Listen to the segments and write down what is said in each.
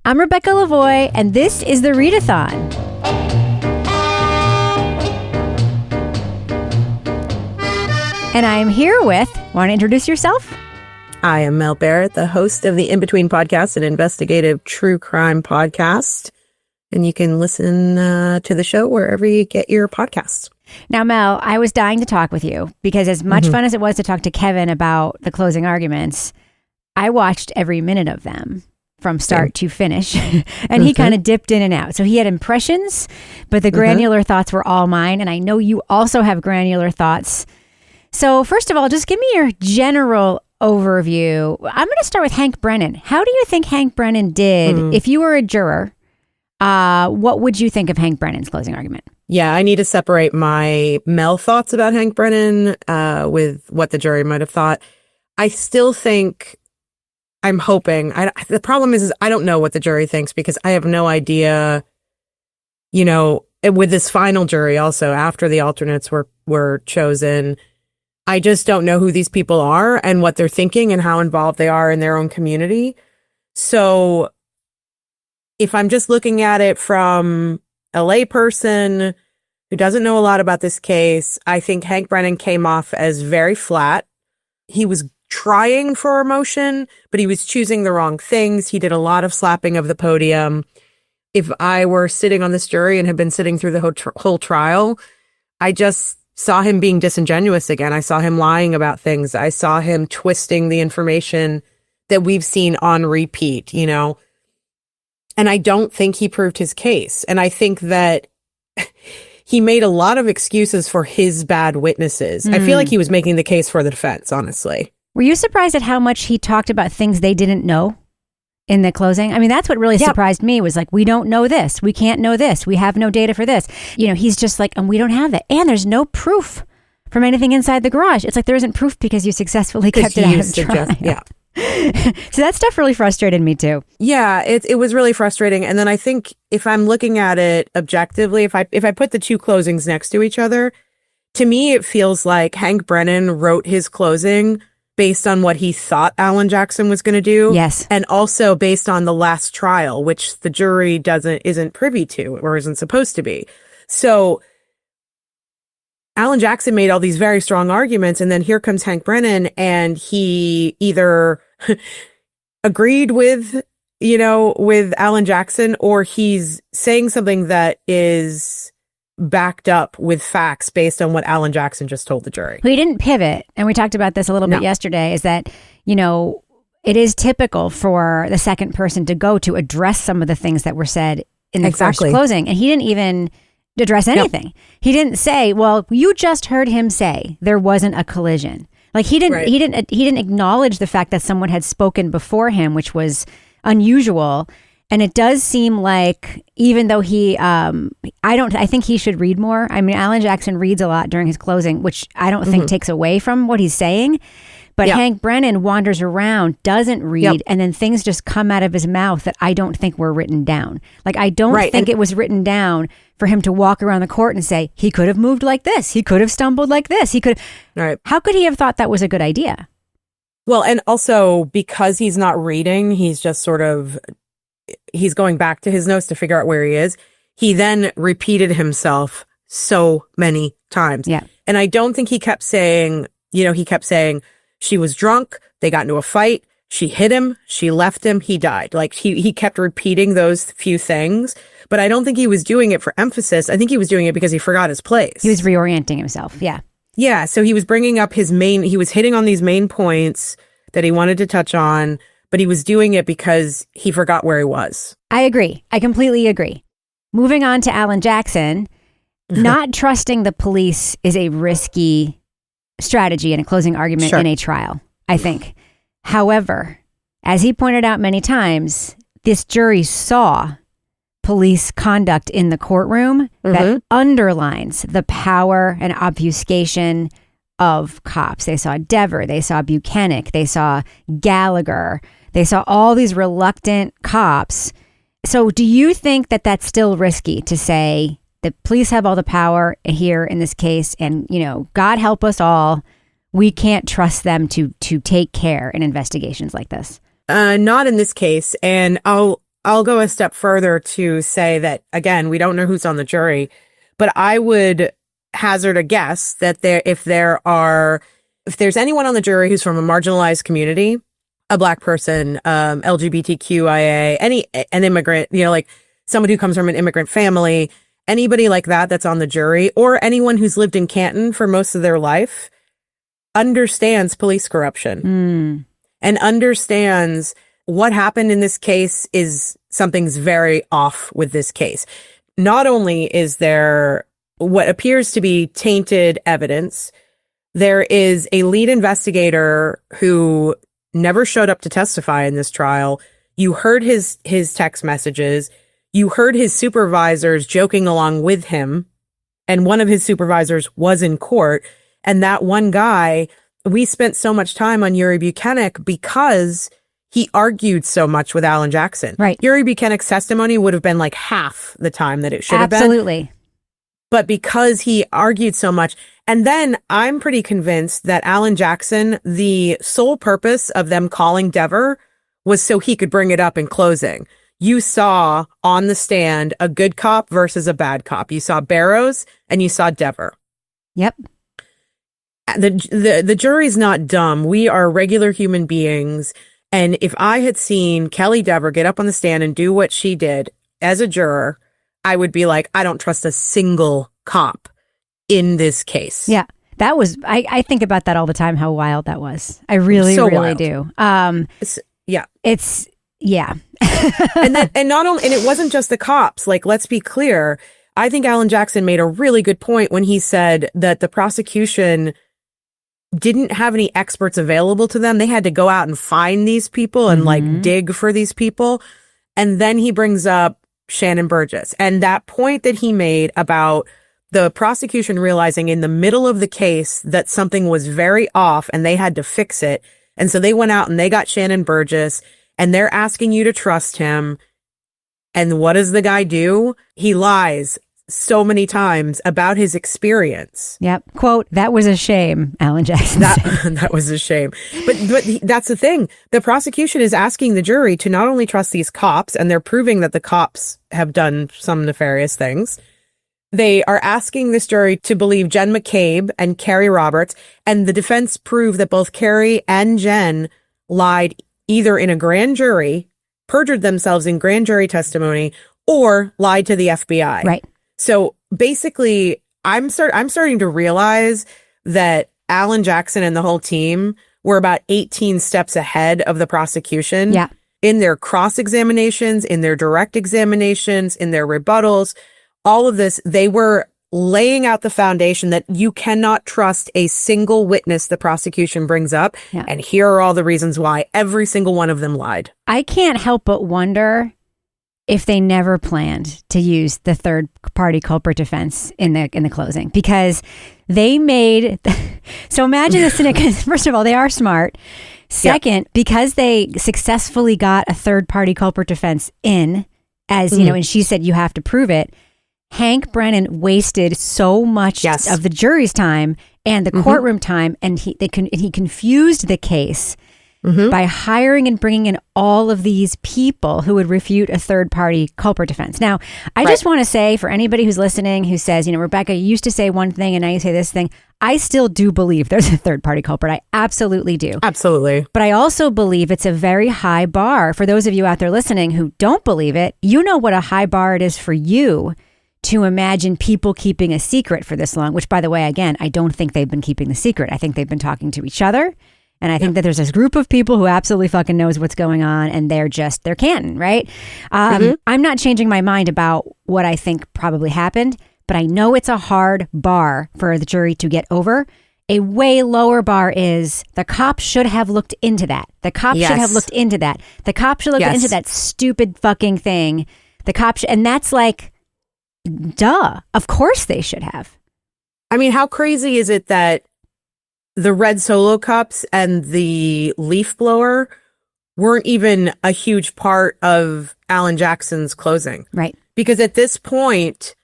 I'm Rebecca Lavoie, and this is the Readathon. And I am here with, want to introduce yourself? I am Mel Barrett, the host of the In Between podcast, an investigative true crime podcast. And you can listen to the show wherever you get your podcasts. Now, Mel, I was dying to talk with you because as much fun as it was to talk to Kevin about the closing arguments, I watched every minute of them from start to finish. And he kind of dipped in and out. So he had impressions, but the granular thoughts were all mine. And I know you also have granular thoughts. So first of all, just give me your general overview. I'm going to start with Hank Brennan. How do you think Hank Brennan did? If you were a juror, what would you think of Hank Brennan's closing argument? Yeah, I need to separate my Mel thoughts about Hank Brennan with what the jury might have thought. I still think, I'm hoping, the problem is I don't know what the jury thinks because I have no idea, you know, with this final jury also, after the alternates were chosen, I just don't know who these people are and what they're thinking and how involved they are in their own community. So if I'm just looking at it from a layperson who doesn't know a lot about this case, I think Hank Brennan came off as very flat. He was trying for emotion, but he was choosing the wrong things. He did a lot of slapping of the podium. If I were sitting on this jury and had been sitting through the whole trial, I just saw him being disingenuous again. I saw him lying about things. I saw him twisting the information that we've seen on repeat, you know. And I don't think he proved his case. And I think that he made a lot of excuses for his bad witnesses. I feel like he was making the case for the defense, honestly. Were you surprised at how much he talked about things they didn't know in the closing? I mean, that's what really surprised me was like, we don't know this. We can't know this. We have no data for this. You know, he's just like, and we don't have that. And there's no proof from anything inside the garage. It's like there isn't proof because you successfully kept it out of trial. Yeah. So that stuff really frustrated me too. Yeah, it was really frustrating. And then I think if I'm looking at it objectively, if I put the two closings next to each other, to me, it feels like Hank Brennan wrote his closing based on what he thought Alan Jackson was going to do. Yes. And also based on the last trial, which the jury isn't privy to or isn't supposed to be. So Alan Jackson made all these very strong arguments, and then here comes Hank Brennan, and he either agreed with Alan Jackson, or he's saying something that is backed up with facts based on what Alan Jackson just told the jury. He didn't pivot, and we talked about this a little bit yesterday, is that, you know, it is typical for the second person to go to address some of the things that were said in the first closing, and he didn't even address anything. Nope. He didn't say, well, you just heard him say there wasn't a collision. Like he didn't acknowledge the fact that someone had spoken before him, which was unusual. And it does seem like, even though I think he should read more. I mean, Alan Jackson reads a lot during his closing, which I don't think takes away from what he's saying. But Hank Brennan wanders around, doesn't read, and then things just come out of his mouth that I don't think were written down. Like, I don't think it was written down for him to walk around the court and say, he could have moved like this. He could have stumbled like this. He could. Right. How could he have thought that was a good idea? Well, and also because he's not reading, he's just sort of, he's going back to his notes to figure out where he is. He then repeated himself so many times. Yeah. And I don't think he kept saying, she was drunk, they got into a fight, she hit him, she left him, he died. Like he kept repeating those few things, but I don't think he was doing it for emphasis. I think he was doing it because he forgot his place. He was reorienting himself. Yeah. Yeah. So he was bringing up he was hitting on these main points that he wanted to touch on, but he was doing it because he forgot where he was. I agree. I completely agree. Moving on to Alan Jackson, not trusting the police is a risky strategy in a closing argument in a trial, I think. However, as he pointed out many times, this jury saw police conduct in the courtroom that underlines the power and obfuscation of cops. They saw Dever, they saw Buchanan, they saw Gallagher, they saw all these reluctant cops. So do you think that that's still risky to say the police have all the power here in this case, and, you know, God help us all, we can't trust them to take care in investigations like this? Not in this case. And I'll I'll go a step further to say that, again, we don't know who's on the jury, but I would hazard a guess that if there's anyone on the jury who's from a marginalized community, a Black person, LGBTQIA, an immigrant, like someone who comes from an immigrant family, anybody like that's on the jury, or anyone who's lived in Canton for most of their life, understands police corruption and understands what happened in this case is something's very off with this case. Not only is there what appears to be tainted evidence, there is a lead investigator who never showed up to testify in this trial. You heard his text messages. You heard his supervisors joking along with him. And one of his supervisors was in court. And that one guy, we spent so much time on Yuri Buchanan because he argued so much with Alan Jackson. Right. Yuri Buchanan's testimony would have been like half the time that it should have been. Absolutely. But because he argued so much, and then I'm pretty convinced that Alan Jackson, the sole purpose of them calling Dever was so he could bring it up in closing. You saw on the stand a good cop versus a bad cop. You saw Barrows and you saw Dever. Yep. The jury's not dumb. We are regular human beings. And if I had seen Kelly Dever get up on the stand and do what she did as a juror, I would be like, I don't trust a single cop in this case. Yeah. That was, I think about that all the time, how wild that was. I really, really wild. Do. Yeah. and not only, and it wasn't just the cops. Like, let's be clear. I think Alan Jackson made a really good point when he said that the prosecution didn't have any experts available to them. They had to go out and find these people and like dig for these people. And then he brings up Shannon Burgess and that point that he made about the prosecution realizing in the middle of the case that something was very off and they had to fix it. And so they went out and they got Shannon Burgess and they're asking you to trust him. And what does the guy do? He lies so many times about his experience. Yep. Quote, that was a shame, Alan Jackson. That was a shame. But that's the thing. The prosecution is asking the jury to not only trust these cops, and they're proving that the cops have done some nefarious things. They are asking this jury to believe Jen McCabe and Carrie Roberts, and the defense proved that both Carrie and Jen lied either in a grand jury, perjured themselves in grand jury testimony, or lied to the FBI. Right. So basically, I'm starting to realize that Alan Jackson and the whole team were about 18 steps ahead of the prosecution in their cross-examinations, in their direct examinations, in their rebuttals. All of this, they were laying out the foundation that you cannot trust a single witness the prosecution brings up. Yeah. And here are all the reasons why every single one of them lied. I can't help but wonder if they never planned to use the third party culprit defense in the closing, because they made, so imagine this, because first of all, they are smart. Second, because they successfully got a third party culprit defense in, as you know, and she said, you have to prove it. Hank Brennan wasted so much of the jury's time and the courtroom time, and he confused the case by hiring and bringing in all of these people who would refute a third-party culprit defense. Now, I just want to say, for anybody who's listening who says, Rebecca, you used to say one thing and now you say this thing, I still do believe there's a third-party culprit. I absolutely do. Absolutely. But I also believe it's a very high bar. For those of you out there listening who don't believe it, you know what a high bar it is for you to imagine people keeping a secret for this long, which, by the way, again, I don't think they've been keeping the secret. I think they've been talking to each other. And I think that there's this group of people who absolutely fucking knows what's going on, and they're Canton, right? I'm not changing my mind about what I think probably happened, but I know it's a hard bar for the jury to get over. A way lower bar is the cop should have looked into that. The cop should have looked into that. The cop should look into that stupid fucking thing. The cop and that's like, duh. Of course they should have. I mean, how crazy is it that the red Solo cups and the leaf blower weren't even a huge part of Alan Jackson's closing? Right. Because at this point,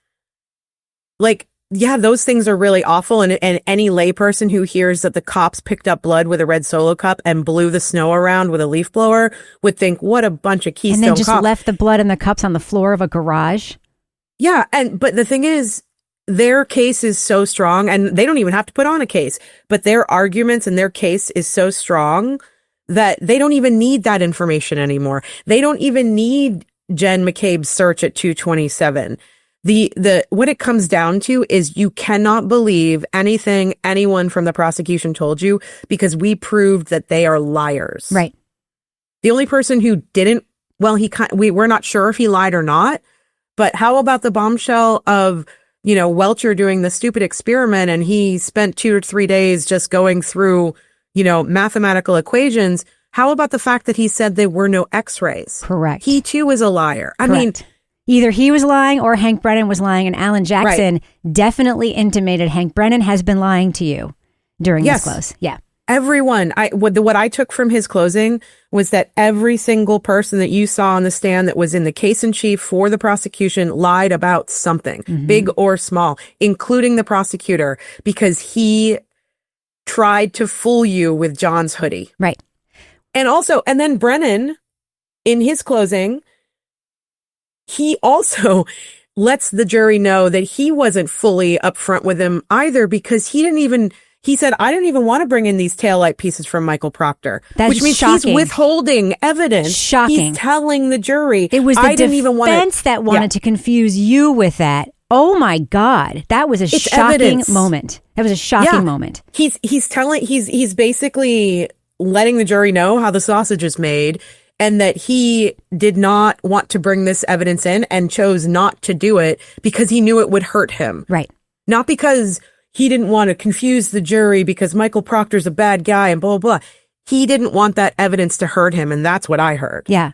like, yeah, those things are really awful. And any layperson who hears that the cops picked up blood with a red Solo cup and blew the snow around with a leaf blower would think, what a bunch of Keystone cops. And then just cops. left the blood in the cups on the floor of a garage. Yeah. But the thing is, their case is so strong, and they don't even have to put on a case, but their arguments and their case is so strong that they don't even need that information anymore. They don't even need Jen McCabe's search at 227. What it comes down to is you cannot believe anything anyone from the prosecution told you, because we proved that they are liars. Right. The only person who didn't, well, we're not sure if he lied or not, but how about the bombshell of, Welcher doing the stupid experiment, and he spent 2 or 3 days just going through, mathematical equations. How about the fact that he said there were no x-rays? Correct. He too is a liar. I mean, either he was lying or Hank Brennan was lying, and Alan Jackson definitely intimated Hank Brennan has been lying to you during this close. Yeah. Everyone, what I took from his closing was that every single person that you saw on the stand that was in the case in chief for the prosecution lied about something, big or small, including the prosecutor, because he tried to fool you with John's hoodie. Right. And then Brennan, in his closing, he also lets the jury know that he wasn't fully upfront with him either, because he said, I didn't even want to bring in these taillight pieces from Michael Proctor. That's which means shocking. He's withholding evidence. Shocking. He's telling the jury. It was the defense that wanted to confuse you with that. Oh my God. That was a shocking moment. That was a shocking moment. He's basically letting the jury know how the sausage is made, and that he did not want to bring this evidence in and chose not to do it because he knew it would hurt him. Right. Not because he didn't want to confuse the jury because Michael Proctor's a bad guy and blah, blah, blah. He didn't want that evidence to hurt him, and that's what I heard. Yeah.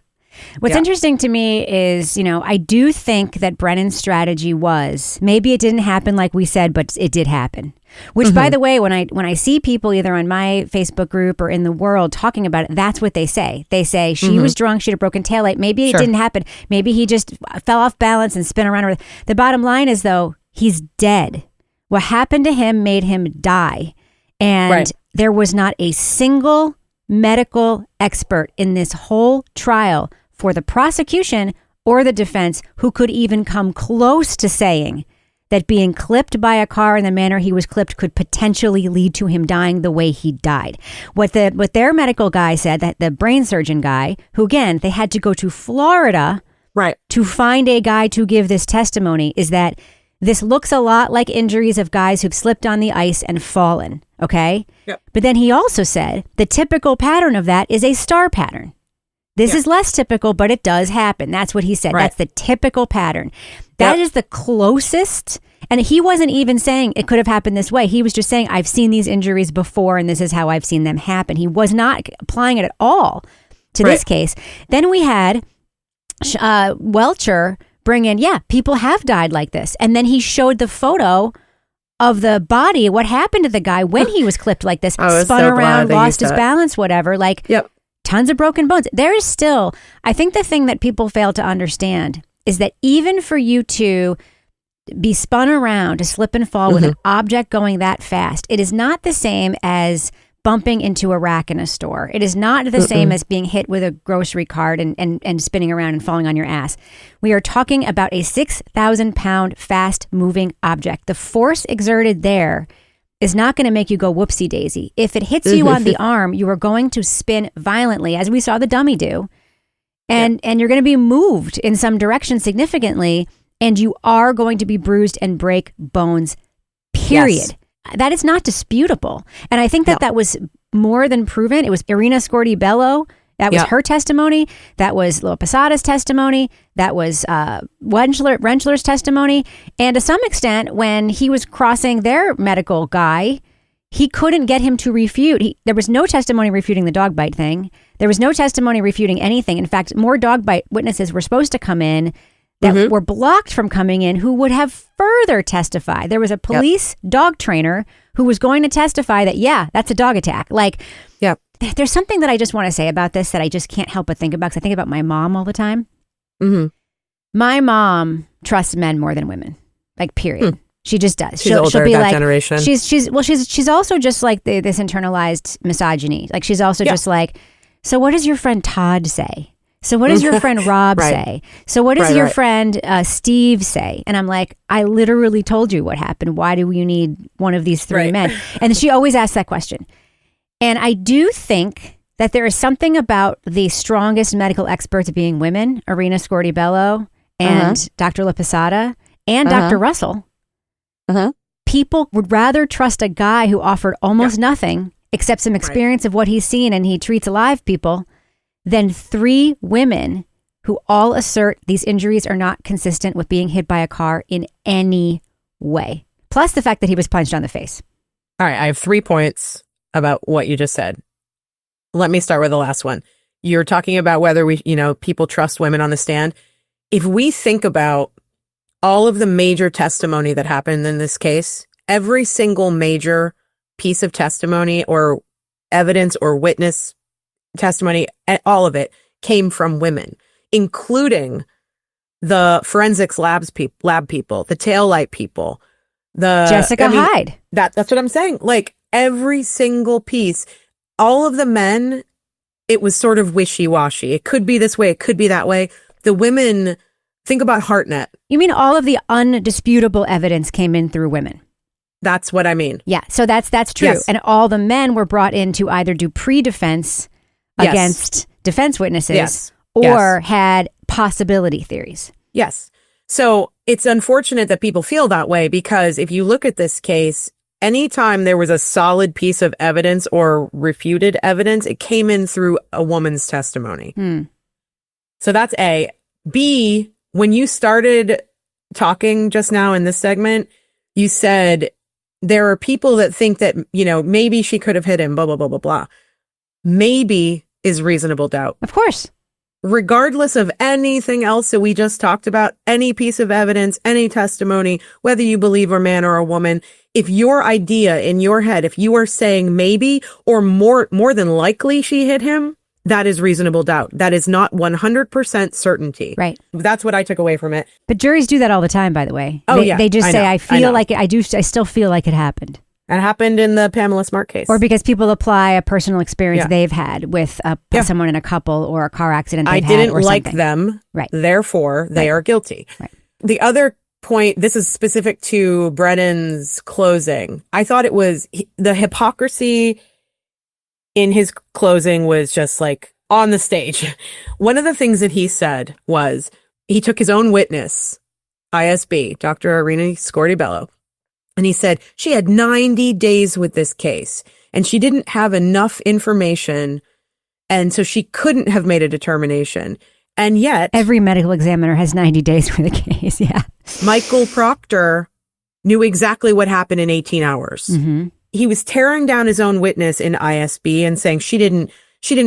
What's interesting to me is, I do think that Brennan's strategy was, maybe it didn't happen like we said, but it did happen. Which, by the way, when I see people either on my Facebook group or in the world talking about it, that's what they say. They say she was drunk, she had a broken taillight. Maybe it didn't happen. Maybe he just fell off balance and spin around. The bottom line is, though, he's dead. What happened to him made him die. And there was not a single medical expert in this whole trial for the prosecution or the defense who could even come close to saying that being clipped by a car in the manner he was clipped could potentially lead to him dying the way he died. What their medical guy said, that the brain surgeon guy, who again, they had to go to Florida to find a guy to give this testimony, is that this looks a lot like injuries of guys who've slipped on the ice and fallen, okay? Yep. But then he also said the typical pattern of that is a star pattern. This is less typical, but it does happen. That's what he said. That's the typical pattern. That is the closest. And he wasn't even saying it could have happened this way. He was just saying, I've seen these injuries before, and this is how I've seen them happen. He was not applying it at all to this case. Then we had Welcher bring in, people have died like this. And then he showed the photo of the body, what happened to the guy when he was clipped like this, spun around, lost his balance, whatever. Tons of broken bones. There is still, I think the thing that people fail to understand is that even for you to be spun around, to slip and fall with an object going that fast, it is not the same as bumping into a rack in a store. It is not the same as being hit with a grocery cart and spinning around and falling on your ass. We are talking about a 6,000-pound fast-moving object. The force exerted there is not going to make you go whoopsie daisy. If it hits you on the arm, you are going to spin violently, as we saw the dummy do, and you're going to be moved in some direction significantly, and you are going to be bruised and break bones, period. That is not disputable. And I think that was more than proven. It was Irina Scordi-Bello. That was her testimony. That was Loa Posada's testimony. That was Rentschler's testimony. And to some extent, when he was crossing their medical guy, he couldn't get him to refute. There was no testimony refuting the dog bite thing. There was no testimony refuting anything. In fact, more dog bite witnesses were supposed to come in that were blocked from coming in, who would have further testified. There was a police dog trainer who was going to testify that, that's a dog attack. There's something that I just want to say about this that I just can't help but think about, because I think about my mom all the time. My mom trusts men more than women, period. She just does. She's older, she'll be that like, generation. She's also just like this internalized misogyny. Like she's also just like, so what does your friend Todd say? So what does your friend Rob say? So what does your friend Steve say? And I'm like, I literally told you what happened. Why do you need one of these three men? And she always asks that question. And I do think that there is something about the strongest medical experts being women, Irina Scorti-Bello and Dr. LaPosada and Dr. Russell. People would rather trust a guy who offered almost nothing except some experience of what he's seen and he treats alive people than three women who all assert these injuries are not consistent with being hit by a car in any way. Plus the fact that he was punched on the face. All right, I have 3 points about what you just said. Let me start with the last one. You're talking about whether people trust women on the stand. If we think about all of the major testimony that happened in this case, every single major piece of testimony or evidence or witness testimony, all of it came from women, including the forensics lab people, the taillight people, Jessica Hyde. That's what I'm saying. Like every single piece, all of the men, it was sort of wishy-washy. It could be this way, it could be that way. The women, think about Hartnett. You mean all of the undisputable evidence came in through women? That's what I mean. Yeah, so that's true. Yes. And all the men were brought in to either do pre-defense against defense witnesses or had possibility theories. Yes. So it's unfortunate that people feel that way because if you look at this case, anytime there was a solid piece of evidence or refuted evidence, it came in through a woman's testimony. So that's A. B, when you started talking just now in this segment, you said there are people that think that, maybe she could have hit him, blah, blah, blah, blah, blah. Maybe is reasonable doubt. Of course. Regardless of anything else that we just talked about, any piece of evidence, any testimony, whether you believe a man or a woman, if your idea in your head, if you are saying maybe or more than likely she hit him, that is reasonable doubt. That is not 100% certainty. Right. That's what I took away from it. But juries do that all the time, by the way. Oh, They just say, I still feel like it happened. It happened in the Pamela Smart case. Or because people apply a personal experience they've had with someone in a couple or a car accident they've had or something. I didn't like them, therefore they are guilty. Right. The other point, this is specific to Brennan's closing. I thought it was the hypocrisy in his closing was just like on the stage. One of the things that he said was he took his own witness, ISB, Dr. Irina Scorti-Bello, and he said she had 90 days with this case and she didn't have enough information. And so she couldn't have made a determination. And yet every medical examiner has 90 days with a case. Yeah. Michael Proctor knew exactly what happened in 18 hours. Mm-hmm. He was tearing down his own witness in ISB and saying she didn't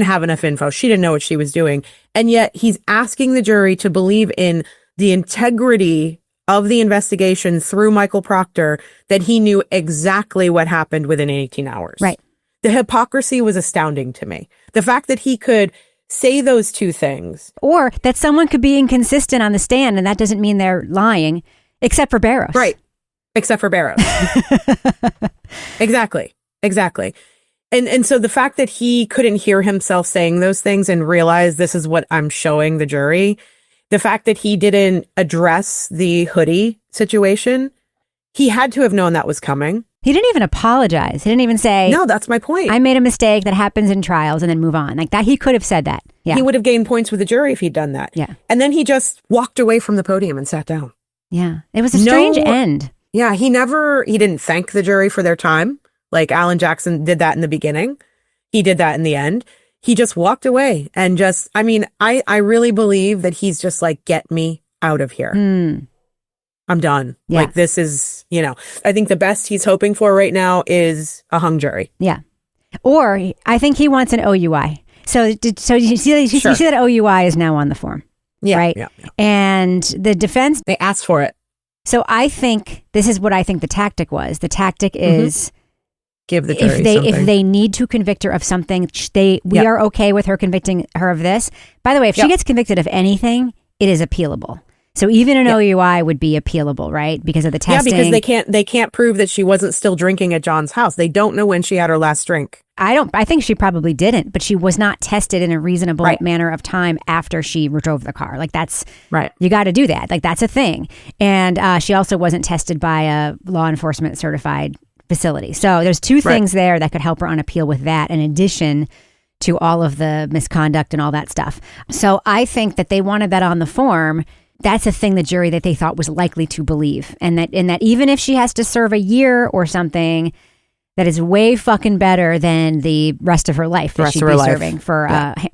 have enough info. She didn't know what she was doing. And yet he's asking the jury to believe in the integrity of the investigation through Michael Proctor that he knew exactly what happened within 18 hours. Right. The hypocrisy was astounding to me. The fact that he could say those two things. Or that someone could be inconsistent on the stand and that doesn't mean they're lying, except for Barros. Right. Except for Barros. Exactly. And so the fact that he couldn't hear himself saying those things and realize this is what I'm showing the jury, the fact that he didn't address the hoodie situation, he had to have known that was coming. He didn't even apologize. He didn't even say, no, that's my point. I made a mistake that happens in trials and then move on. Like that, he could have said that. Yeah. He would have gained points with the jury if he'd done that. Yeah. And then he just walked away from the podium and sat down. Yeah. It was a strange end. Yeah. He didn't thank the jury for their time. Like Alan Jackson did that in the beginning. He did that in the end. He just walked away and I really believe that he's just like, get me out of here. I'm done. Yeah. Like this is, I think the best he's hoping for right now is a hung jury. Yeah. Or I think he wants an OUI. So you see that OUI is now on the form. Yeah. Right. Yeah. And the defense, they asked for it. So I think this is what I think the tactic was. The tactic is give the jury something. If they need to convict her of something, we are okay with her convicting her of this. By the way, if she gets convicted of anything, it is appealable. So even an OUI would be appealable, right? Because of the testing. Yeah, because they can't prove that she wasn't still drinking at John's house. They don't know when she had her last drink. I think she probably didn't, but she was not tested in a reasonable manner of time after she drove the car. Like that's right. You got to do that. Like that's a thing. And she also wasn't tested by a law enforcement certified facility. So there's two things there that could help her on appeal with that, in addition to all of the misconduct and all that stuff. So I think that they wanted that on the form. That's a thing the jury that they thought was likely to believe. And that even if she has to serve a year or something, that is way fucking better than the rest of her life that she'd be serving for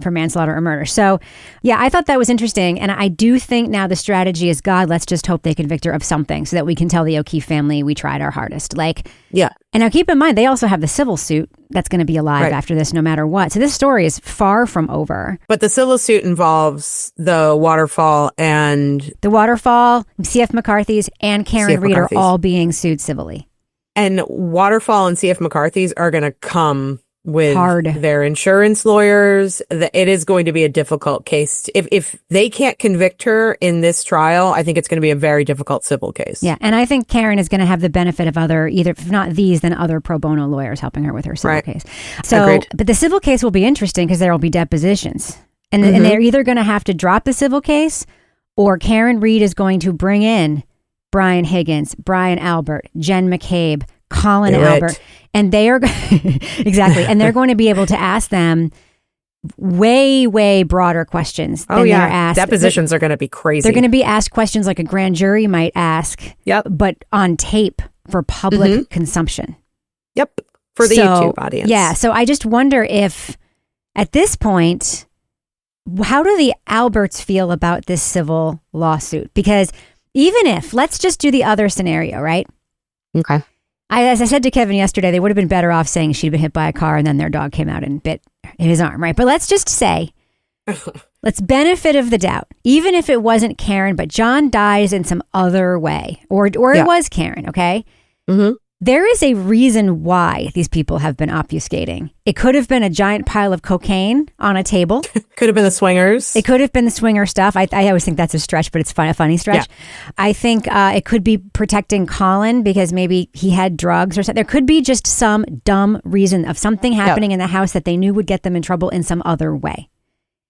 manslaughter or murder. So, yeah, I thought that was interesting. And I do think now the strategy is, God, let's just hope they convict her of something so that we can tell the O'Keefe family we tried our hardest. And now keep in mind, they also have the civil suit that's going to be alive after this no matter what. So this story is far from over. But the civil suit involves the Waterfall, CF McCarthy's, and Karen Reed are all being sued civilly. And Waterfall and CF McCarthy's are going to come with hard. Their insurance lawyers. It is going to be a difficult case. If they can't convict her in this trial, I think it's going to be a very difficult civil case. Yeah, and I think Karen is going to have the benefit of other, either if not these, then other pro bono lawyers helping her with her civil case. So, agreed. But the civil case will be interesting because there will be depositions. And they're either going to have to drop the civil case, or Karen Reed is going to bring in Brian Higgins, Brian Albert, Jen McCabe, Colin Albert, and they are exactly, and they're going to be able to ask them way broader questions than they're asked. Depositions are going to be crazy. They're going to be asked questions like a grand jury might ask, but on tape for public consumption. Yep, for the YouTube audience. Yeah, so I just wonder if at this point, how do the Alberts feel about this civil lawsuit? Because even if, let's just do the other scenario, right? Okay. As I said to Kevin yesterday, they would have been better off saying she'd been hit by a car and then their dog came out and bit his arm, right? But let's just say, let's benefit of the doubt. Even if it wasn't Karen, but John dies in some other way, or it was Karen, okay? Mm-hmm. There is a reason why these people have been obfuscating. It could have been a giant pile of cocaine on a table. Could have been the swingers. It could have been the swinger stuff. I always think that's a stretch, but it's a funny stretch. Yeah. I think it could be protecting Colin because maybe he had drugs or something. There could be just some dumb reason of something happening in the house that they knew would get them in trouble in some other way.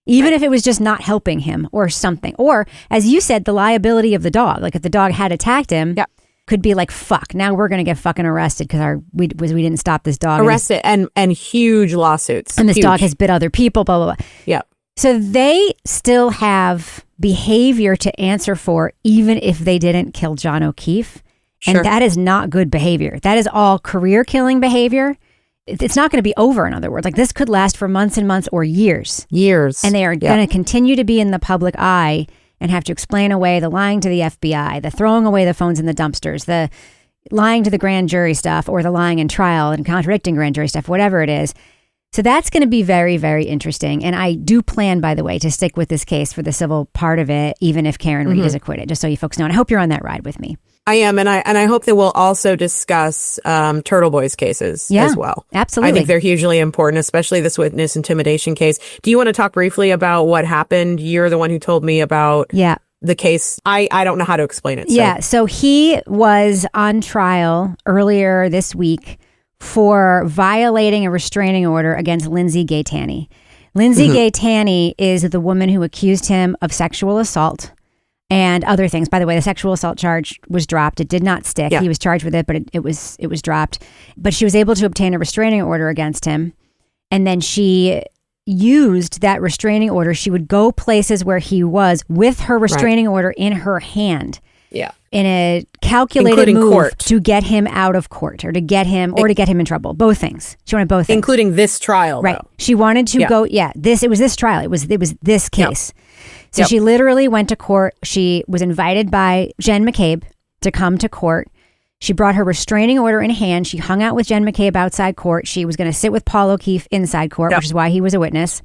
Even if it was just not helping him or something. Or, as you said, the liability of the dog. Like if the dog had attacked him. Yeah. Could be like, fuck, now we're going to get fucking arrested because we didn't stop this dog. Arrested and huge lawsuits. And this dog has bit other people, blah, blah, blah. Yeah. So they still have behavior to answer for even if they didn't kill John O'Keefe. Sure. And that is not good behavior. That is all career killing behavior. It's not going to be over, in other words. Like this could last for months and months or years. And they are going to continue to be in the public eye and have to explain away the lying to the FBI, the throwing away the phones in the dumpsters, the lying to the grand jury stuff, or the lying in trial and contradicting grand jury stuff, whatever it is. So that's going to be very, very interesting. And I do plan, by the way, to stick with this case for the civil part of it, even if Karen Reed is acquitted, just so you folks know. And I hope you're on that ride with me. I am, and I hope that we'll also discuss Turtle Boy's cases as well. Absolutely. I think they're hugely important, especially this witness intimidation case. Do you want to talk briefly about what happened? You're the one who told me about the case. I don't know how to explain it. So. Yeah, so he was on trial earlier this week for violating a restraining order against Lindsay Gaetani. Lindsay Gaetani is the woman who accused him of sexual assault and other things. By the way, the sexual assault charge was dropped. It did not stick. Yeah. He was charged with it, but it was dropped. But she was able to obtain a restraining order against him. And then she used that restraining order. She would go places where he was with her restraining order in her hand. Yeah. In a calculated move to get him out of court or to get him in trouble. Both things. She wanted both things. Including this trial. Right. Though. She wanted to go, it was this trial. It was this case. Yep. So she literally went to court. She was invited by Jen McCabe to come to court. She brought her restraining order in hand. She hung out with Jen McCabe outside court. She was going to sit with Paul O'Keefe inside court, which is why he was a witness.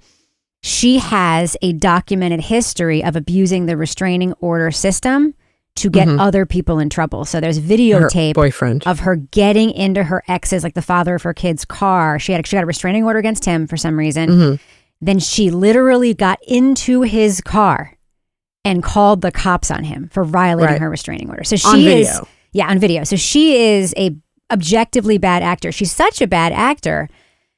She has a documented history of abusing the restraining order system to get other people in trouble. So there's videotape of her getting into her ex's, like the father of her kid's car. She got a restraining order against him for some reason. Then she literally got into his car and called the cops on him for violating her restraining order. So on video. On video. So she is a objectively bad actor. She's such a bad actor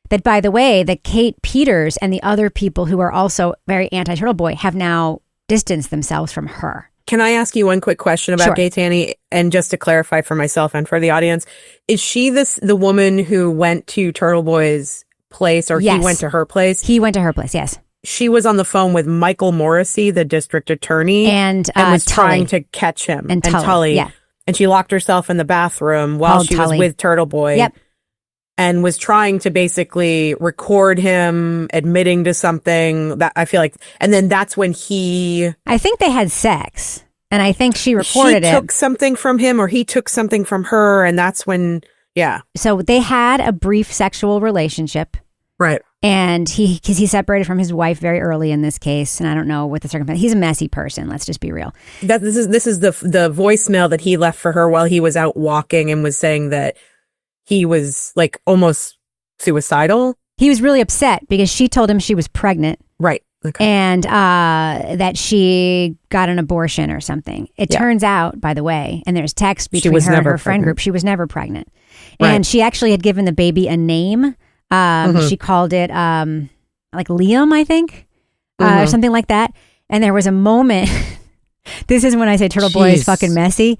that, by the way, that Kate Peters and the other people who are also very anti-Turtle Boy have now distanced themselves from her. Can I ask you one quick question about Gay Tanny? And just to clarify for myself and for the audience, is she the woman who went to Turtle Boy's place, or he went to her place? He went to her place, yes. She was on the phone with Michael Morrissey, the district attorney, and was trying to catch him. And Tully. Yeah. And she locked herself in the bathroom while she was with Turtle Boy. Yep. And was trying to basically record him admitting to something that I feel like, and then that's when I think they had sex, and I think she reported She took something from him, or he took something from her, and that's when, So they had a brief sexual relationship. Right. And he separated from his wife very early in this case, and I don't know what the circumstance. He's a messy person. Let's just be real. This is the voicemail that he left for her while he was out walking, and was saying that he was like almost suicidal. He was really upset because she told him she was pregnant. Right. Okay. And that she got an abortion or something. It turns out, by the way, and there's text between her and her friend group, she was never pregnant. Right. And she actually had given the baby a name. She called it like Liam, I think, or something like that. And there was a moment, this is when I say Turtle Boy is fucking messy,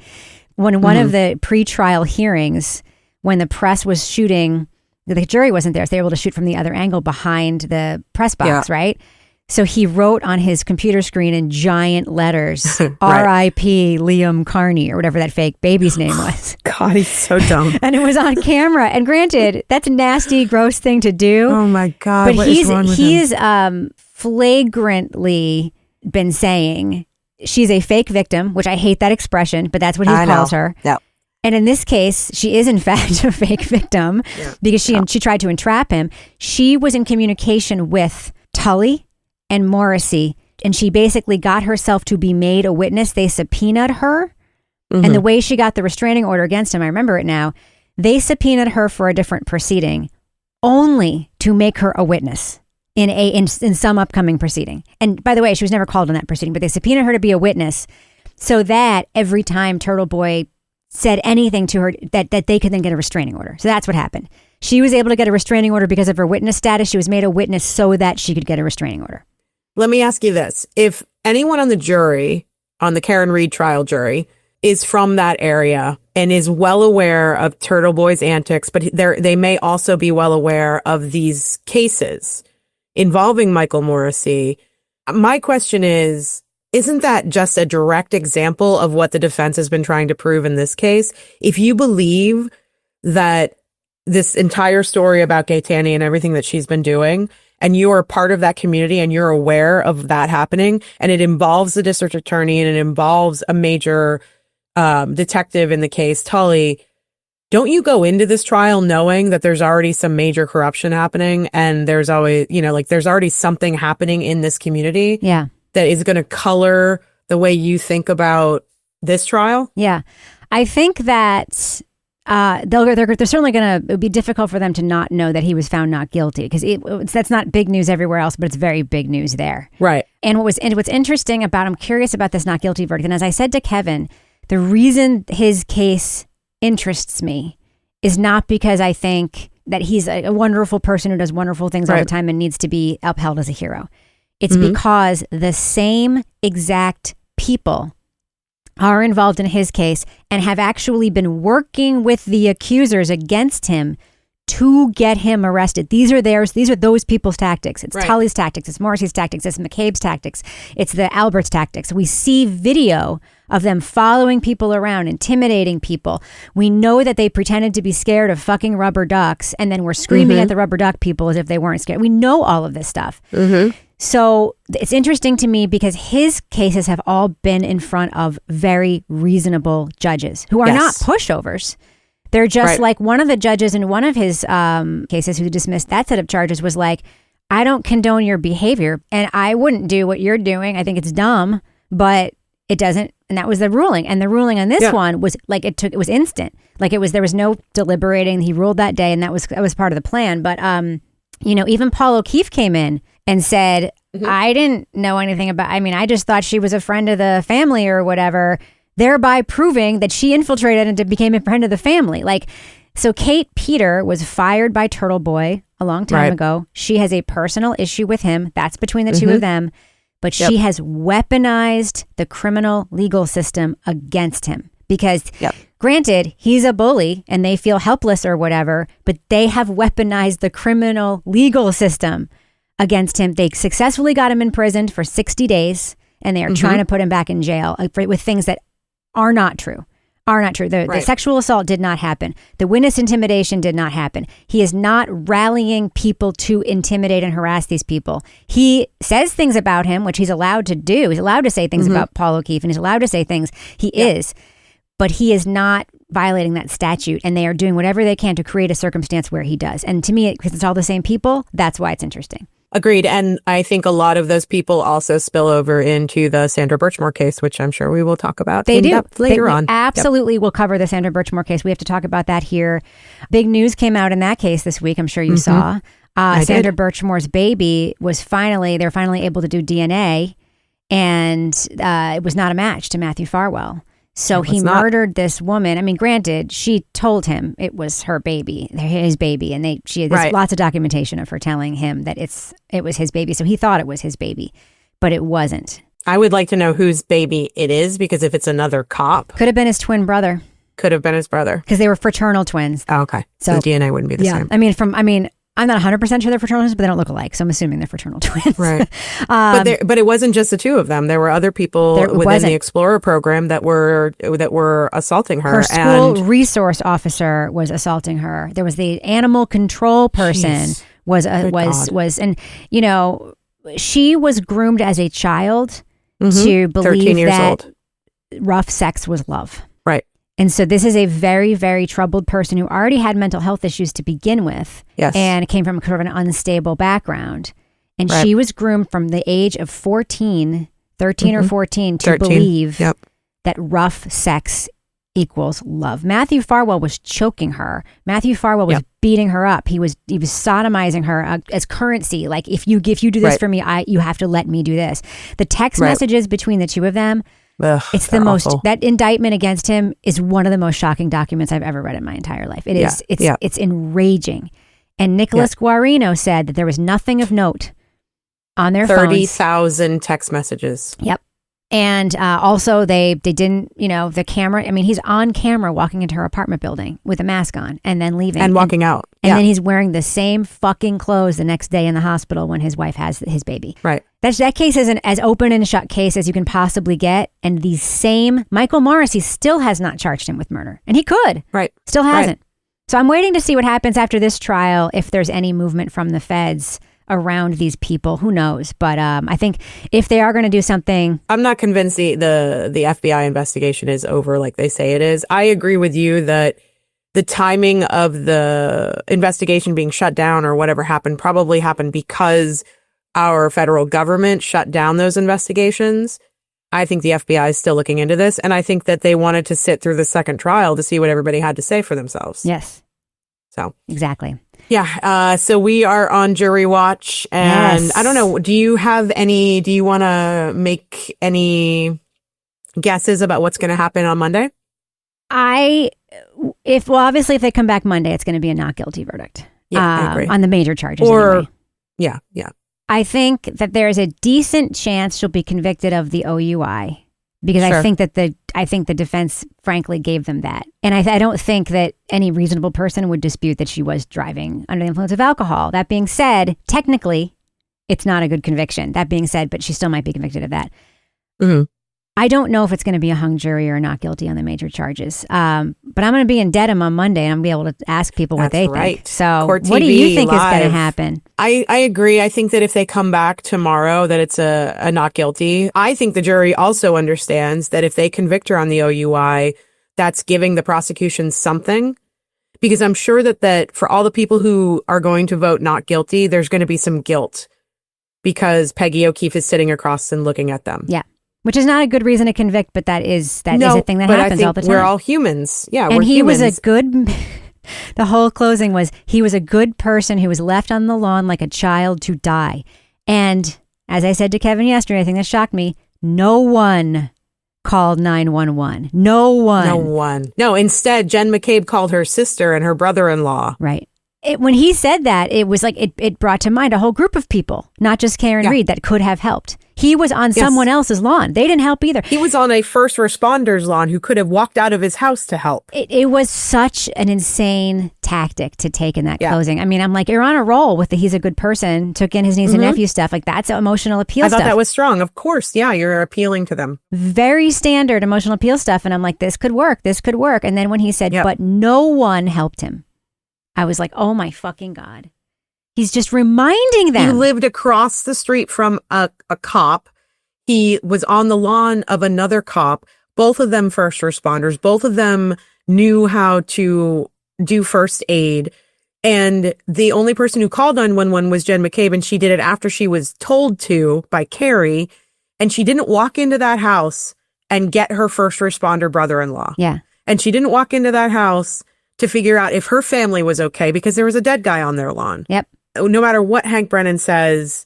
when one of the pre-trial hearings, when the press was shooting, the jury wasn't there, so they were able to shoot from the other angle behind the press box, right? So he wrote on his computer screen in giant letters, R.I.P. Liam Carney, or whatever that fake baby's name was. God, he's so dumb. And it was on camera. And granted, that's a nasty, gross thing to do. Oh my God, but he's flagrantly been saying she's a fake victim, which I hate that expression, but that's what he calls her. Yeah. And in this case, she is in fact a fake victim because she tried to entrap him. She was in communication with Tully and Morrissey, and she basically got herself to be made a witness. They subpoenaed her, and the way she got the restraining order against him, I remember it now, they subpoenaed her for a different proceeding only to make her a witness in some upcoming proceeding. And by the way, she was never called in that proceeding, but they subpoenaed her to be a witness so that every time Turtle Boy said anything to her that they could then get a restraining order. So that's what happened. She was able to get a restraining order because of her witness status. She was made a witness so that she could get a restraining order. Let me ask you this. If anyone on the jury, on the Karen Read trial jury, is from that area and is well aware of Turtle Boy's antics, but they may also be well aware of these cases involving Michael Morrissey, my question is, isn't that just a direct example of what the defense has been trying to prove in this case? If you believe that this entire story about Gay Tanny and everything that she's been doing, and you are part of that community and you're aware of that happening, and it involves the district attorney and it involves a major detective in the case, Tully, don't you go into this trial knowing that there's already some major corruption happening and there's always, there's already something happening in this community? Yeah. That is going to color the way you think about this trial? Yeah. I think that they're certainly going to, it would be difficult for them to not know that he was found not guilty, because that's not big news everywhere else, but it's very big news there. Right. And what's interesting about, I'm curious about this not guilty verdict. And as I said to Kevin, the reason his case interests me is not because I think that he's a wonderful person who does wonderful things all the time and needs to be upheld as a hero. It's because the same exact people are involved in his case and have actually been working with the accusers against him to get him arrested. These are those people's tactics. It's Tully's tactics, it's Morrissey's tactics, it's McCabe's tactics, it's the Albert's tactics. We see video of them following people around, intimidating people. We know that they pretended to be scared of fucking rubber ducks and then were screaming at the rubber duck people as if they weren't scared. We know all of this stuff. So it's interesting to me because his cases have all been in front of very reasonable judges who are not pushovers. They're just like, one of the judges in one of his cases who dismissed that set of charges was like, I don't condone your behavior and I wouldn't do what you're doing. I think it's dumb, but it doesn't. And that was the ruling. And the ruling on this one was like, it was instant. Like there was no deliberating. He ruled that day and that was part of the plan. But, even Paul O'Keefe came in and said I didn't know anything about, I just thought she was a friend of the family or whatever, thereby proving that she infiltrated and became a friend of the family. Like, so Kate Peter was fired by Turtle Boy a long time ago. She has a personal issue with him. That's between the two of them. But she has weaponized the criminal legal system against him because granted, he's a bully and they feel helpless or whatever, but they have weaponized the criminal legal system against him. They successfully got him imprisoned for 60 days and they are trying to put him back in jail with things that are not true. The sexual assault did not happen. The witness intimidation did not happen. He is not rallying people to intimidate and harass these people. He says things about him, which he's allowed to do. He's allowed to say things about Paul O'Keefe and he's allowed to say things. He is, but he is not violating that statute and they are doing whatever they can to create a circumstance where he does. And to me, because it's all the same people, that's why it's interesting. Agreed. And I think a lot of those people also spill over into the Sandra Birchmore case, which I'm sure we will talk about later on. Absolutely. We'll cover the Sandra Birchmore case. We have to talk about that here. Big news came out in that case this week. I'm sure you saw. Sandra Birchmore's baby they're finally able to do DNA and it was not a match to Matthew Farwell. So he murdered this woman. Granted, she told him it was her baby, his baby, and there's lots of documentation of her telling him that it was his baby. So he thought it was his baby, but it wasn't. I would like to know whose baby it is because if it's another cop, could have been his twin brother. Could have been his brother because they were fraternal twins. Oh, okay, so the DNA wouldn't be the same. I'm not 100% sure they're fraternal twins, but they don't look alike. So I'm assuming they're fraternal twins. Right. But it wasn't just the two of them. There were other people within the Explorer program that were assaulting her. Her school resource officer was assaulting her. There was the animal control person and she was groomed as a child to believe that rough sex was love. Right. And so this is a very, very troubled person who already had mental health issues to begin with. Yes. And came from sort of an unstable background. And she was groomed from the age of 13 or 14 to believe that rough sex equals love. Matthew Farwell was choking her. Matthew Farwell was beating her up. He was sodomizing her as currency. Like if you do this for me, you have to let me do this. The text messages between the two of them. Ugh, it's the most awful. That indictment against him is one of the most shocking documents I've ever read in my entire life. It is. It's enraging. And Nicholas Guarino said that there was nothing of note on their 30,000 text messages. Yep. And also they didn't, the camera, he's on camera walking into her apartment building with a mask on and then leaving. And walking out. And then he's wearing the same fucking clothes the next day in the hospital when his wife has his baby. Right. That case is an as open and shut case as you can possibly get. And the same Michael Morrissey still has not charged him with murder. And he could. Right. Still hasn't. Right. So I'm waiting to see what happens after this trial, if there's any movement from the feds around these people. Who knows? But I think if they are going to do something, I'm not convinced the FBI investigation is over like they say it is. I agree with you that the timing of the investigation being shut down or whatever probably happened because our federal government shut down those investigations. I think the FBI is still looking into this, and I think that they wanted to sit through the second trial to see what everybody had to say for themselves. Yes. So exactly. Yeah. So we are on jury watch, and I don't know. Do you want to make any guesses about what's going to happen on Monday? Obviously if they come back Monday, it's going to be a not guilty verdict. Yeah, I agree. On the major charges. Anyway. Yeah. Yeah. I think that there's a decent chance she'll be convicted of the OUI. Because I think that the defense, frankly, gave them that. And I don't think that any reasonable person would dispute that she was driving under the influence of alcohol. That being said, technically, it's not a good conviction. That being said, but she still might be convicted of that. Mm-hmm. I don't know if it's going to be a hung jury or not guilty on the major charges. But I'm going to be in Dedham on Monday and I'm going to be able to ask people what they think. So Court what do you think live. Is going to happen? I agree. I think that if they come back tomorrow, that it's a not guilty. I think the jury also understands that if they convict her on the OUI, that's giving the prosecution something. Because I'm sure that for all the people who are going to vote not guilty, there's going to be some guilt because Peggy O'Keefe is sitting across and looking at them. Yeah. Which is not a good reason to convict, but that is a thing that happens all the time. We're all humans. Yeah, and he was a good. The whole closing was he was a good person who was left on the lawn like a child to die, and as I said to Kevin yesterday, I think that shocked me, no one called 911. No one. No one. No, instead, Jen McCabe called her sister and her brother-in-law. Right. When he said that, it was like it brought to mind a whole group of people, not just Karen Read, that could have helped. He was on someone else's lawn. They didn't help either. He was on a first responder's lawn who could have walked out of his house to help. It was such an insane tactic to take in that closing. I mean, I'm like, you're on a roll with the he's a good person, took in his niece and nephew stuff. Like, that's emotional appeal stuff. I thought that was strong. Of course. Yeah, you're appealing to them. Very standard emotional appeal stuff. And I'm like, this could work. This could work. And then when he said, but no one helped him, I was like, oh my fucking God. He's just reminding them. He lived across the street from a cop. He was on the lawn of another cop. Both of them first responders. Both of them knew how to do first aid. And the only person who called 911 was Jen McCabe. And she did it after she was told to by Carrie. And she didn't walk into that house and get her first responder brother-in-law. Yeah. And she didn't walk into that house to figure out if her family was okay because there was a dead guy on their lawn. Yep. No matter what Hank Brennan says,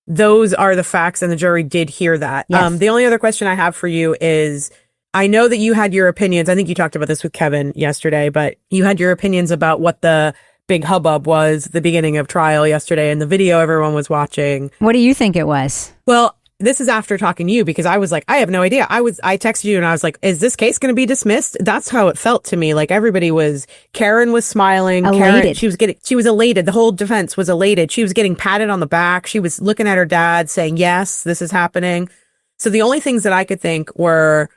those are the facts, and the jury did hear that. Yes. The only other question I have for you is, I know that you had your opinions. I think you talked about this with Kevin yesterday, but you had your opinions about what the big hubbub was the beginning of trial yesterday and the video everyone was watching. What do you think it was? Well, this is after talking to you because I was like, I have no idea. I texted you and I was like, is this case going to be dismissed? That's how it felt to me. Like Karen was smiling. Elated. She was elated. The whole defense was elated. She was getting patted on the back. She was looking at her dad saying, yes, this is happening. So the only things that I could think were,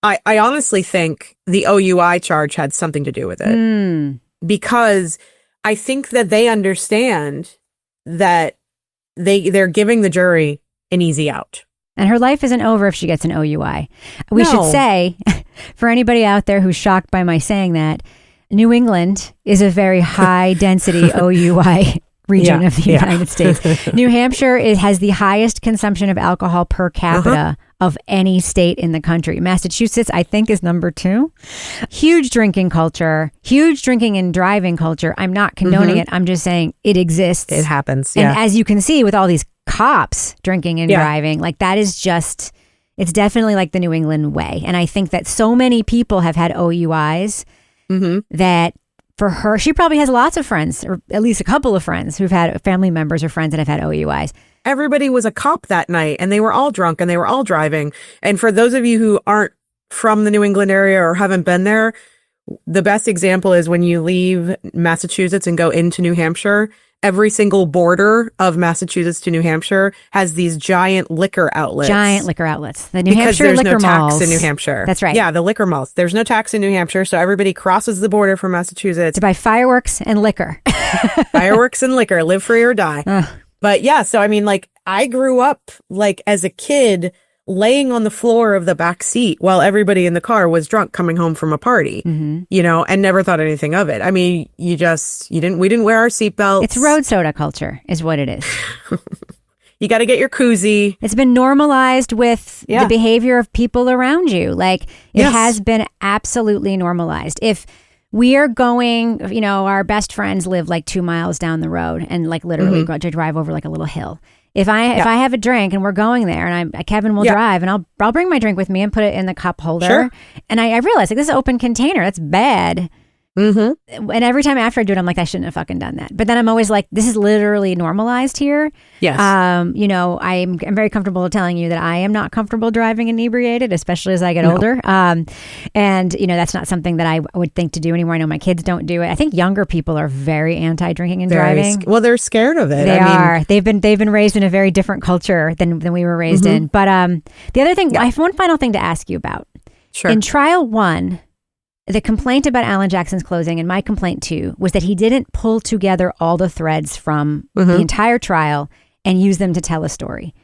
I honestly think the OUI charge had something to do with it because I think that they understand that they're giving the jury an easy out. And her life isn't over if she gets an OUI. We should say, for anybody out there who's shocked by my saying that, New England is a very high density OUI region of the United States. New Hampshire has the highest consumption of alcohol per capita of any state in the country. Massachusetts, I think, is number 2. Huge drinking culture, huge drinking and driving culture. I'm not condoning it. I'm just saying it exists. It happens. And as you can see with all these cops drinking and driving, like that is just, it's definitely like the New England way. And I think that so many people have had OUIs that for her, she probably has lots of friends, or at least a couple of friends who've had family members or friends that have had OUIs. Everybody was a cop that night and they were all drunk and they were all driving. And for those of you who aren't from the New England area or haven't been there, the best example is when you leave Massachusetts and go into New Hampshire, every single border of Massachusetts to New Hampshire has these giant liquor outlets. The New Hampshire liquor malls. Because there's no tax in New Hampshire. That's right. Yeah, the liquor malls. There's no tax in New Hampshire, so everybody crosses the border from Massachusetts to buy fireworks and liquor. Fireworks and liquor, live free or die. But yeah, so I mean, like, I grew up, like, as a kid, laying on the floor of the back seat while everybody in the car was drunk coming home from a party, you know, and never thought anything of it. I mean, we didn't wear our seatbelts. It's road soda culture is what it is. You got to get your koozie. It's been normalized with the behavior of people around you. Like, it has been absolutely normalized. If we are going, you know, our best friends live like 2 miles down the road and like literally go to drive over like a little hill. If I have a drink and we're going there and Kevin will drive and I'll bring my drink with me and put it in the cup holder. And I realize, like, this is open container. That's bad. And every time after I do it, I'm like, I shouldn't have fucking done that. But then I'm always like, this is literally normalized here. Yes. You know, I'm very comfortable telling you that I am not comfortable driving inebriated, especially as I get older. And, you know, that's not something that I would think to do anymore. I know my kids don't do it. I think younger people are very anti-drinking and driving. Well, they're scared of it. They are. They've been raised in a very different culture than we were raised in. But the other thing, I have one final thing to ask you about. Sure. In trial 1, the complaint about Alan Jackson's closing, and my complaint too, was that he didn't pull together all the threads from the entire trial and use them to tell a story.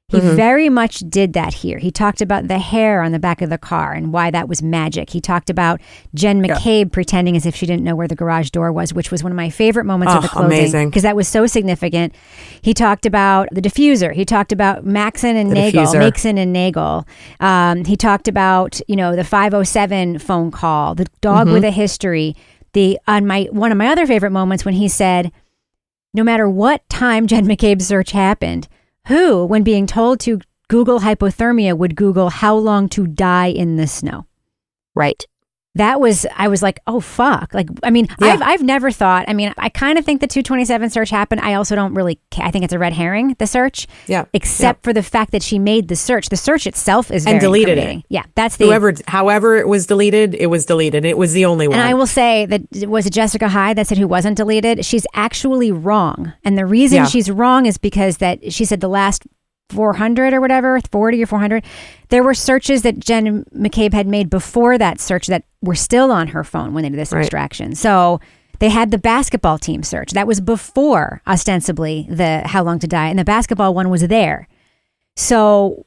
He very much did that here. He talked about the hair on the back of the car and why that was magic. He talked about Jen McCabe pretending as if she didn't know where the garage door was, which was one of my favorite moments of the closing. Because that was so significant. He talked about the diffuser. He talked about Maxon and Nagel. He talked about, you know, the 507 phone call, the dog with a history. One of my other favorite moments when he said, no matter what time Jen McCabe's search happened, who, when being told to Google hypothermia, would Google how long to die in the snow. Right. I was like, oh, fuck. Like, I mean, yeah. I've never thought, I mean, I kind of think the 227 search happened. I also don't really I think it's a red herring, the search. Yeah. Except for the fact that she made the search. The search itself is very and deleted it. Yeah. That's however it was deleted, it was deleted. It was the only one. And I will say that, was it Jessica Hyde that said who wasn't deleted? She's actually wrong. And the reason she's wrong is because that she said the last 400 or whatever, 40 or 400. There were searches that Jen McCabe had made before that search that were still on her phone when they did this extraction. So they had the basketball team search. That was before, ostensibly, the how long to die. And the basketball one was there. So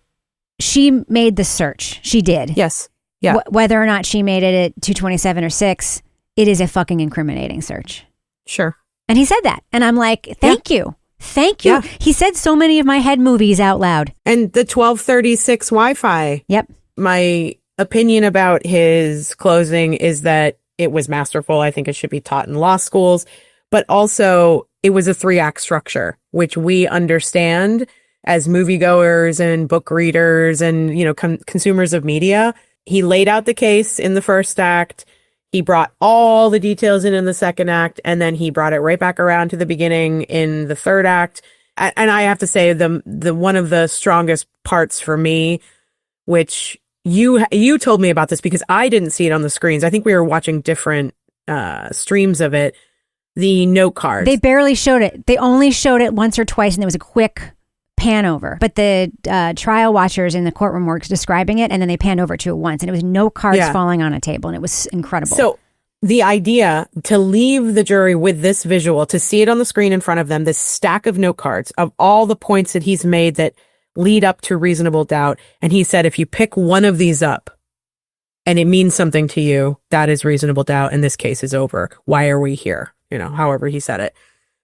she made the search. She did. Yes. Yeah. Whether or not she made it at 227 or 6, it is a fucking incriminating search. Sure. And he said that. And I'm like, thank you. Thank you. Yeah. He said so many of my head movies out loud. And the 1236 Wi-Fi. Yep. My opinion about his closing is that it was masterful. I think it should be taught in law schools. But also, it was a 3-act structure, which we understand as moviegoers and book readers and, you know, consumers of media. He laid out the case in the first act. He brought all the details in the second act, and then he brought it right back around to the beginning in the third act. And I have to say, the one of the strongest parts for me, which you told me about this because I didn't see it on the screens. I think we were watching different streams of it. The note cards. They barely showed it. They only showed it once or twice, and there was a quick pan over. But the trial watchers in the courtroom were describing it, and then they panned over to it once, and it was note cards falling on a table, and it was incredible. So the idea to leave the jury with this visual, to see it on the screen in front of them, this stack of note cards of all the points that he's made that lead up to reasonable doubt. And he said, if you pick one of these up and it means something to you, that is reasonable doubt, and this case is over. Why are we here? You know, however he said it.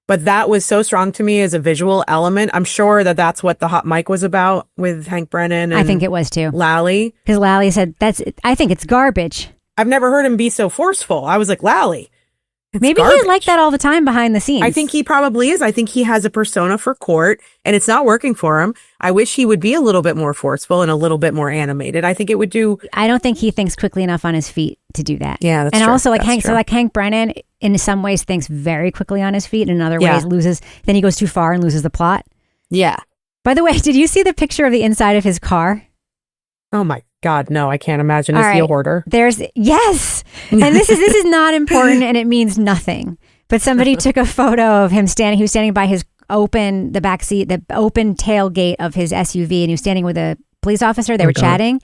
But that was so strong to me as a visual element. I'm sure that that's what the hot mic was about with Hank Brennan. And I think it was too. Lally. Because Lally said, I think it's garbage. I've never heard him be so forceful. I was like, Lally. Maybe he's like that all the time behind the scenes. I think he probably is. I think he has a persona for court and it's not working for him. I wish he would be a little bit more forceful and a little bit more animated. I think it would do. I don't think he thinks quickly enough on his feet to do that. Yeah, that's and true. Also, like that's Hank Brennan, in some ways, thinks very quickly on his feet, and in other ways loses. Then he goes too far and loses the plot. Yeah. By the way, did you see the picture of the inside of his car? Oh my God, no! I can't imagine. Is he a hoarder? Yes, and this is not important, and it means nothing. But somebody took a photo of him standing. He was standing by the back seat, the open tailgate of his SUV, and he was standing with a police officer. They were chatting.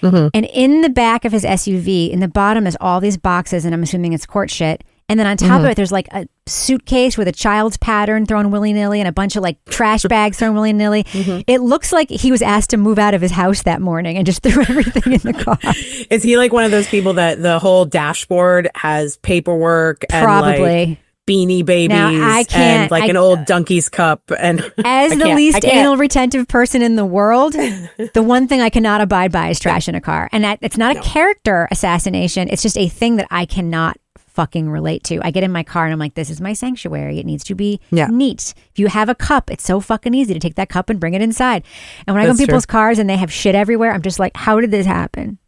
Mm-hmm. And in the back of his SUV, in the bottom is all these boxes, and I'm assuming it's court shit. And then on top of it, there's like a suitcase with a child's pattern thrown willy-nilly and a bunch of like trash bags thrown willy-nilly. Mm-hmm. It looks like he was asked to move out of his house that morning and just threw everything in the car. Is he like one of those people that the whole dashboard has paperwork Probably. And like Beanie Babies and like an old donkey's cup? And as the least anal retentive person in the world, the one thing I cannot abide by is trash in a car. And it's not a character assassination. It's just a thing that I cannot fucking relate to. I get in my car and I'm like, this is my sanctuary. It needs to be neat. If you have a cup, it's so fucking easy to take that cup and bring it inside. And when I go in people's cars and they have shit everywhere, I'm just like, how did this happen?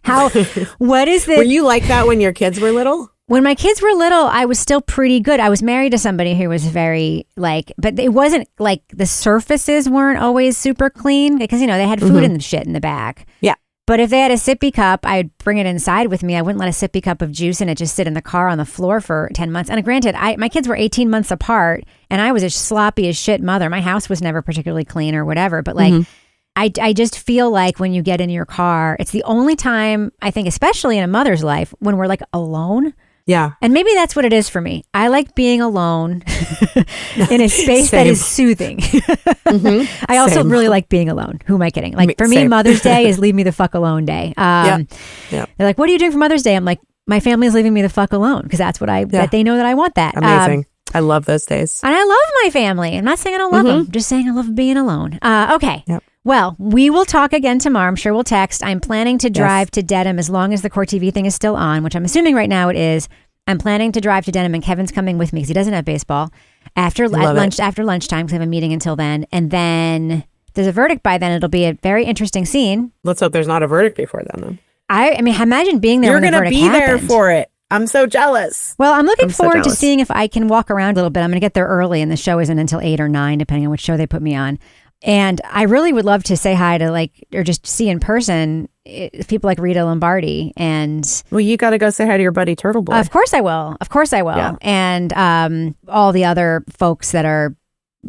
What is this? Were you like that when your kids were little? When my kids were little, I was still pretty good. I was married to somebody who was very but it wasn't like the surfaces weren't always super clean because, you know, they had food and shit in the back. Yeah. But if they had a sippy cup, I'd bring it inside with me. I wouldn't let a sippy cup of juice and it just sit in the car on the floor for 10 months. And granted, my kids were 18 months apart and I was a sloppy as shit mother. My house was never particularly clean or whatever. But like, I just feel like when you get in your car, it's the only time, I think, especially in a mother's life, when we're like alone. Yeah. And maybe that's what it is for me. I like being alone in a space that is soothing. I also really like being alone. Who am I kidding? Like for me, Mother's Day is leave me the fuck alone day. They're like, what are you doing for Mother's Day? I'm like, my family is leaving me the fuck alone because that's what that they know that I want that. Amazing. I love those days. And I love my family. I'm not saying I don't love them. I'm just saying I love being alone. Okay. Yep. Well, we will talk again tomorrow. I'm sure we'll text. I'm planning to drive to Dedham as long as the Court TV thing is still on, which I'm assuming right now it is. I'm planning to drive to Dedham, and Kevin's coming with me because he doesn't have baseball after lunchtime because I have a meeting until then. And then there's a verdict by then, it'll be a very interesting scene. Let's hope there's not a verdict before then. I mean, imagine being there when the verdict happened. You're going to be there for it. I'm so jealous. Well, I'm looking forward to seeing if I can walk around a little bit. I'm going to get there early, and the show isn't until 8 or 9, depending on which show they put me on. And I really would love to say hi to or just see in person people like Rita Lombardi. And well, you got to go say hi to your buddy Turtle Boy. Of course I will. Yeah. And all the other folks that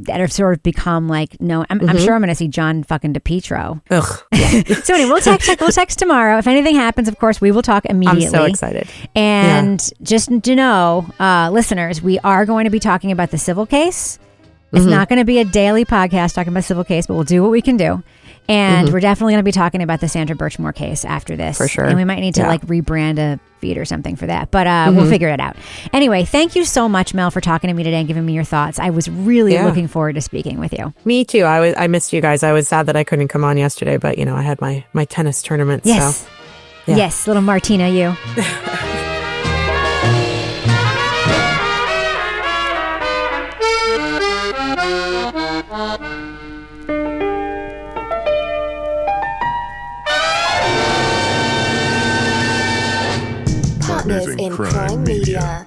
have sort of become like, no, I'm sure I'm going to see John fucking DePietro. Ugh. Yeah. So anyway, we'll text tomorrow. If anything happens, of course, we will talk immediately. I'm so excited. And just to know, listeners, we are going to be talking about the civil case. It's not going to be a daily podcast talking about civil case, but we'll do what we can do. And we're definitely going to be talking about the Sandra Birchmore case after this. For sure. And we might need to rebrand a feed or something for that. But we'll figure it out. Anyway, thank you so much, Mel, for talking to me today and giving me your thoughts. I was really looking forward to speaking with you. Me too. I missed you guys. I was sad that I couldn't come on yesterday, but I had my tennis tournament. Yes. So, yeah. Yes, little Martina, you. Partners in Crime Media.